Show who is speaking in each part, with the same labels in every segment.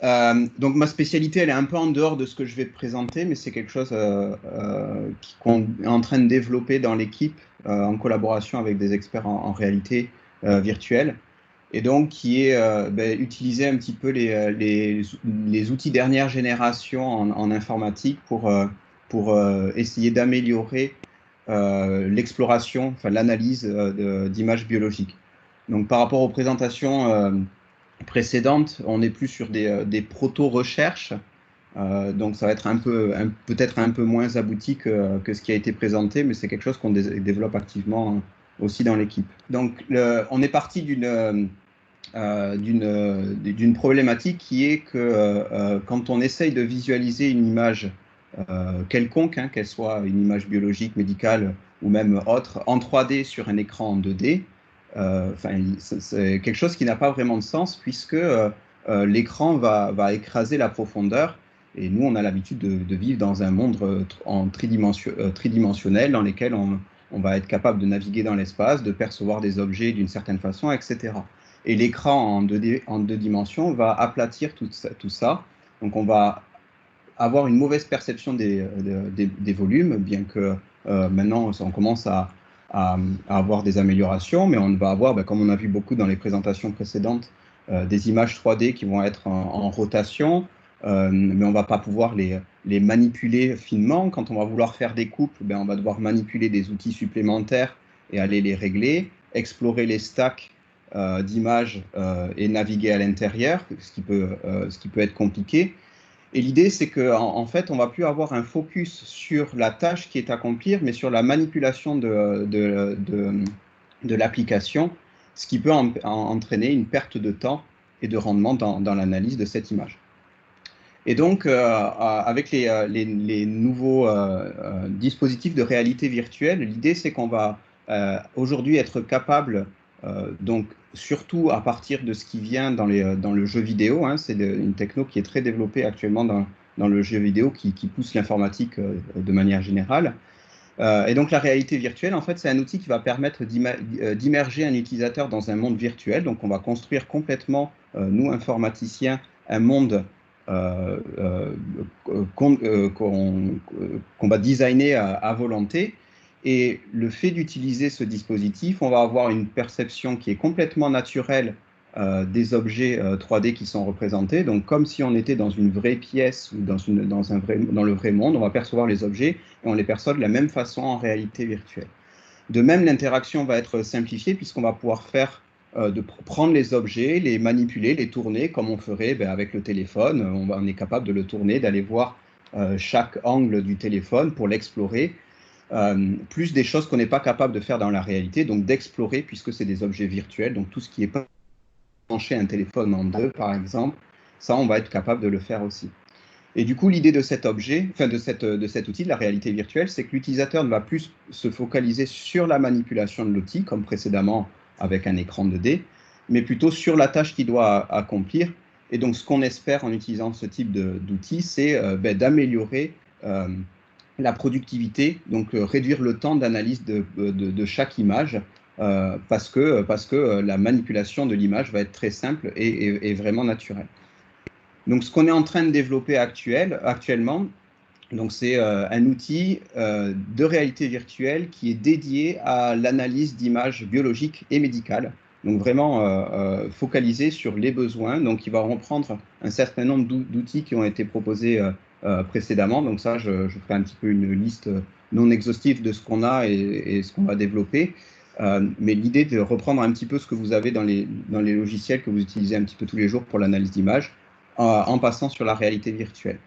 Speaker 1: Donc ma spécialité, elle est un peu en dehors de ce que je vais te présenter, mais c'est quelque chose qu'on est en train de développer dans l'équipe en collaboration avec des experts en réalité virtuelle, et donc qui est utiliser un petit peu les outils dernière génération en informatique pour essayer d'améliorer l'exploration, enfin l'analyse d'images biologiques. Donc par rapport aux présentations précédentes, on est plus sur des proto-recherches. Donc ça va être peut-être un peu moins abouti que ce qui a été présenté, mais c'est quelque chose qu'on développe activement aussi dans l'équipe. Donc on est parti d'une problématique qui est que quand on essaye de visualiser une image quelconque, hein, qu'elle soit une image biologique, médicale ou même autre, en 3D sur un écran en 2D, c'est quelque chose qui n'a pas vraiment de sens puisque l'écran va écraser la profondeur. Et nous, on a l'habitude de vivre dans un monde tridimensionnel dans lequel on va être capable de naviguer dans l'espace, de percevoir des objets d'une certaine façon, etc. Et l'écran en deux dimensions va aplatir tout ça. Donc on va avoir une mauvaise perception des volumes, bien que maintenant on commence à avoir des améliorations, mais on va avoir, comme on a vu beaucoup dans les présentations précédentes, des images 3D qui vont être en rotation, mais on ne va pas pouvoir les manipuler finement. Quand on va vouloir faire des coupes, on va devoir manipuler des outils supplémentaires et aller les régler, explorer les stacks d'images et naviguer à l'intérieur, ce qui peut être compliqué. Et l'idée, c'est qu'en fait, on ne va plus avoir un focus sur la tâche qui est à accomplir, mais sur la manipulation de l'application, ce qui peut entraîner une perte de temps et de rendement dans l'analyse de cette image. Et donc, avec les nouveaux dispositifs de réalité virtuelle, l'idée, c'est qu'on va aujourd'hui être capable, donc surtout à partir de ce qui vient dans le jeu vidéo, hein, c'est une techno qui est très développée actuellement dans le jeu vidéo qui pousse l'informatique de manière générale. Et donc la réalité virtuelle, en fait, c'est un outil qui va permettre d'immerger un utilisateur dans un monde virtuel. Donc on va construire complètement, nous informaticiens, un monde qu'on va designer à volonté. Et le fait d'utiliser ce dispositif, on va avoir une perception qui est complètement naturelle des objets 3D qui sont représentés. Donc, comme si on était dans une vraie pièce ou dans le vrai monde, on va percevoir les objets et on les perçoit de la même façon en réalité virtuelle. De même, l'interaction va être simplifiée puisqu'on va pouvoir prendre les objets, les manipuler, les tourner comme on ferait avec le téléphone. On est capable de le tourner, d'aller voir chaque angle du téléphone pour l'explorer. Plus des choses qu'on n'est pas capable de faire dans la réalité, donc d'explorer puisque c'est des objets virtuels. Donc tout ce qui est pencher un téléphone en deux, par exemple, ça, on va être capable de le faire aussi. Et du coup, l'idée de cet objet, enfin de cet outil, de la réalité virtuelle, c'est que l'utilisateur ne va plus se focaliser sur la manipulation de l'outil, comme précédemment avec un écran 2D, mais plutôt sur la tâche qu'il doit accomplir. Et donc, ce qu'on espère en utilisant ce type d'outil, c'est d'améliorer la productivité, donc réduire le temps d'analyse de chaque image, parce que la manipulation de l'image va être très simple et vraiment naturelle. Donc, ce qu'on est en train de développer actuellement, c'est un outil de réalité virtuelle qui est dédié à l'analyse d'images biologiques et médicales. Donc, vraiment focalisé sur les besoins. Donc, il va reprendre un certain nombre d'outils qui ont été proposés précédemment. Donc, ça, je ferai un petit peu une liste non exhaustive de ce qu'on a et ce qu'on va développer. Mais l'idée de reprendre un petit peu ce que vous avez dans les logiciels que vous utilisez un petit peu tous les jours pour l'analyse d'images, en passant sur la réalité virtuelle.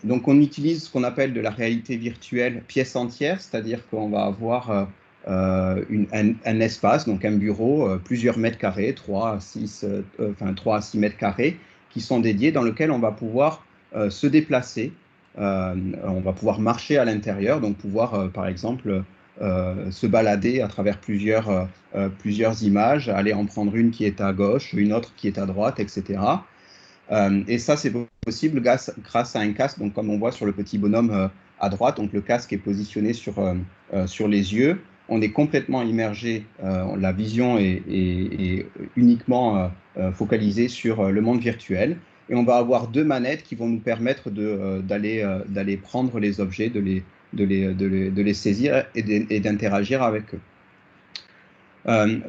Speaker 1: Donc on utilise ce qu'on appelle de la réalité virtuelle pièce entière, c'est-à-dire qu'on va avoir un espace, donc un bureau, plusieurs mètres carrés, 3 à 6 mètres carrés, qui sont dédiés, dans lequel on va pouvoir se déplacer, on va pouvoir marcher à l'intérieur, donc pouvoir par exemple se balader à travers plusieurs images, aller en prendre une qui est à gauche, une autre qui est à droite, etc. Et ça, c'est possible grâce à un casque, donc comme on voit sur le petit bonhomme à droite, donc le casque est positionné sur les yeux. On est complètement immergé, la vision est uniquement focalisée sur le monde virtuel. et on va avoir deux manettes qui vont nous permettre d'aller prendre les objets, de les saisir et d'interagir avec eux.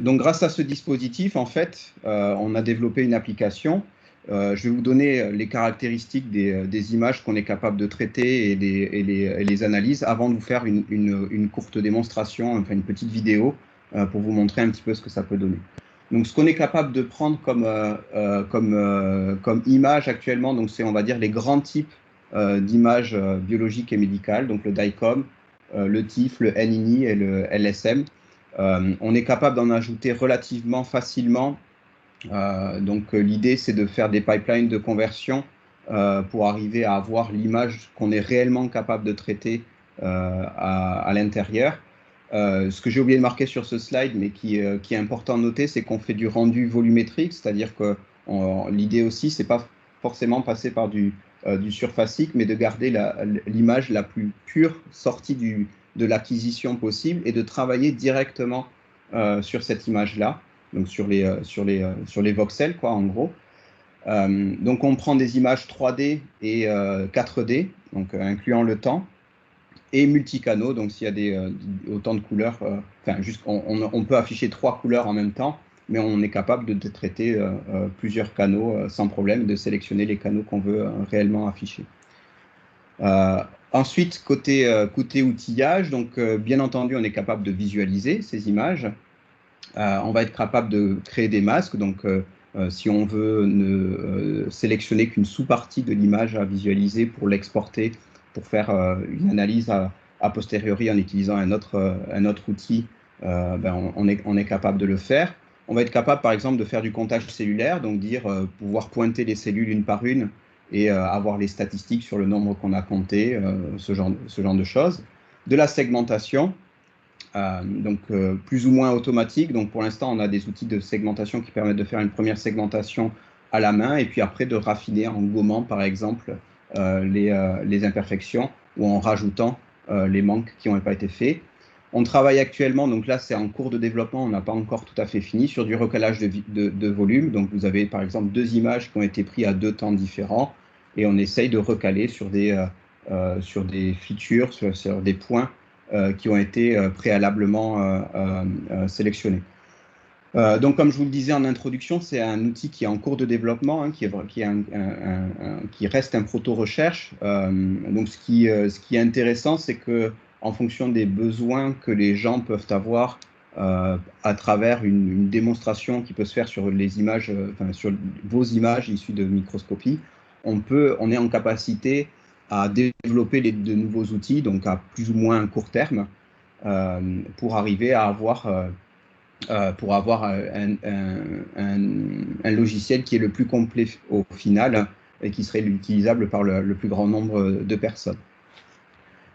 Speaker 1: Donc grâce à ce dispositif, en fait, on a développé une application. Je vais vous donner les caractéristiques des images qu'on est capable de traiter et les analyses avant de vous faire une courte démonstration, enfin une petite vidéo pour vous montrer un petit peu ce que ça peut donner. Donc ce qu'on est capable de prendre comme image actuellement, donc c'est on va dire les grands types d'images biologiques et médicales, donc le DICOM, le TIFF, le NINI et le LSM. On est capable d'en ajouter relativement facilement. Donc l'idée, c'est de faire des pipelines de conversion pour arriver à avoir l'image qu'on est réellement capable de traiter à l'intérieur. Ce que j'ai oublié de marquer sur ce slide, mais qui est important de noter, c'est qu'on fait du rendu volumétrique, c'est-à-dire que l'idée aussi, c'est pas forcément passer par du surfacique, mais de garder l'image la plus pure sortie de l'acquisition possible et de travailler directement sur cette image-là, donc sur les voxels, quoi, en gros. Donc on prend des images 3D et 4D, donc incluant le temps, et multicanaux, donc s'il y a autant de couleurs, on peut afficher 3 couleurs en même temps, mais on est capable de traiter plusieurs canaux sans problème, de sélectionner les canaux qu'on veut réellement afficher. Ensuite, côté outillage, donc bien entendu, on est capable de visualiser ces images. On va être capable de créer des masques, donc si on veut ne sélectionner qu'une sous-partie de l'image à visualiser pour l'exporter, pour faire une analyse a posteriori en utilisant un autre outil, on est capable de le faire. On va être capable, par exemple, de faire du comptage cellulaire, donc pouvoir pointer les cellules une par une et avoir les statistiques sur le nombre qu'on a compté, ce genre de choses. De la segmentation, plus ou moins automatique. Donc pour l'instant, on a des outils de segmentation qui permettent de faire une première segmentation à la main et puis après de raffiner en gommant, par exemple, les imperfections ou en rajoutant les manques qui n'ont pas été faits. On travaille actuellement, donc là c'est en cours de développement, on n'a pas encore tout à fait fini, sur du recalage de volume. Donc vous avez par exemple 2 images qui ont été prises à 2 temps différents et on essaye de recaler sur des features, sur des points qui ont été préalablement sélectionnés. Donc, comme je vous le disais en introduction, c'est un outil qui est en cours de développement, hein, qui reste un proto-recherche. Donc, ce qui est intéressant, c'est que en fonction des besoins que les gens peuvent avoir à travers une démonstration qui peut se faire sur les images, sur vos images issues de microscopie, on est en capacité à développer de nouveaux outils, donc à plus ou moins un court terme, pour arriver à avoir un logiciel qui est le plus complet au final et qui serait utilisable par le plus grand nombre de personnes.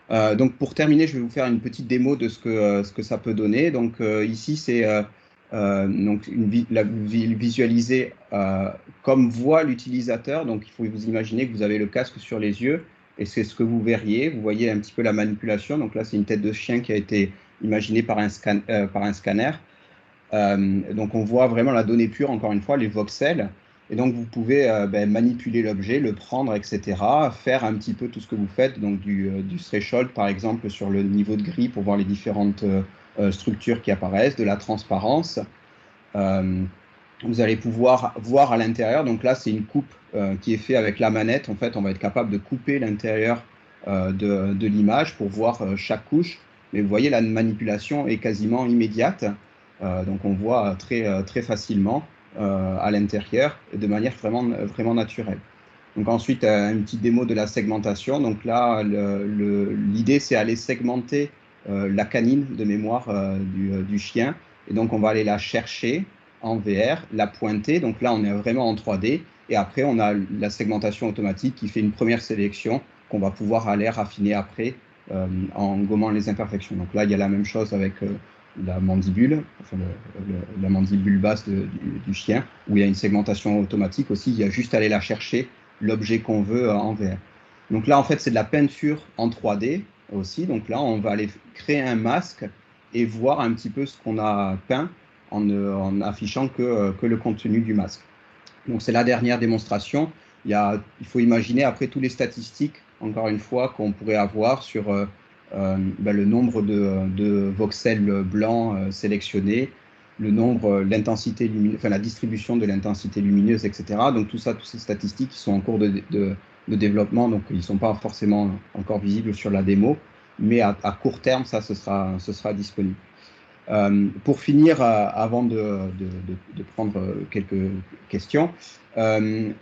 Speaker 1: Donc pour terminer, je vais vous faire une petite démo de ce que ça peut donner. Donc ici, c'est visualiser comme voit l'utilisateur. Donc il faut vous imaginer que vous avez le casque sur les yeux et c'est ce que vous verriez. Vous voyez un petit peu la manipulation. Donc là, c'est une tête de chien qui a été imaginée par un scanner. Donc on voit vraiment la donnée pure, encore une fois, les voxels. Et donc vous pouvez manipuler l'objet, le prendre, etc. Faire un petit peu tout ce que vous faites, donc du threshold par exemple sur le niveau de gris pour voir les différentes structures qui apparaissent, de la transparence. Vous allez pouvoir voir à l'intérieur, donc là c'est une coupe qui est faite avec la manette. En fait, on va être capable de couper l'intérieur de l'image pour voir chaque couche. Mais vous voyez, la manipulation est quasiment immédiate. Donc on voit très facilement à l'intérieur de manière vraiment naturelle. Donc ensuite, une petite démo de la segmentation. Donc là, l'idée, c'est aller segmenter la canine de mémoire du chien. Et donc, on va aller la chercher en VR, la pointer. Donc là, on est vraiment en 3D. Et après, on a la segmentation automatique qui fait une première sélection qu'on va pouvoir aller raffiner après en gommant les imperfections. Donc là, il y a la même chose avec la mandibule, enfin la mandibule basse du chien, où il y a une segmentation automatique aussi. Il y a juste à aller la chercher, l'objet qu'on veut en VR. Donc là, en fait, c'est de la peinture en 3D aussi. Donc là, on va aller créer un masque et voir un petit peu ce qu'on a peint en affichant que le contenu du masque. Donc c'est la dernière démonstration. il faut imaginer après tous les statistiques, encore une fois, qu'on pourrait avoir sur le nombre de voxels blancs sélectionnés, le nombre, l'intensité lumineuse, enfin la distribution de l'intensité lumineuse, etc. Donc tout ça, toutes ces statistiques qui sont en cours de développement, donc ils ne sont pas forcément encore visibles sur la démo, mais à court terme, ça, ce sera disponible. Pour finir, avant de prendre quelques questions, en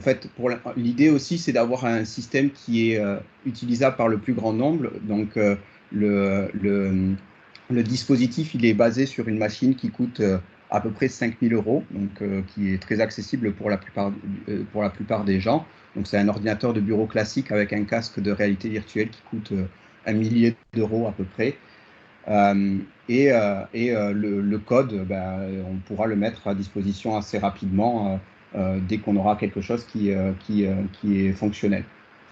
Speaker 1: fait, l'idée aussi, c'est d'avoir un système qui est utilisable par le plus grand nombre. Donc, le, le, le dispositif, il est basé sur une machine qui coûte à peu près 5 000 euros, donc qui est très accessible pour la plupart des gens. Donc, c'est un ordinateur de bureau classique avec un casque de réalité virtuelle qui coûte 1 millier d'euros à peu près. Le code, on pourra le mettre à disposition assez rapidement dès qu'on aura quelque chose qui est fonctionnel.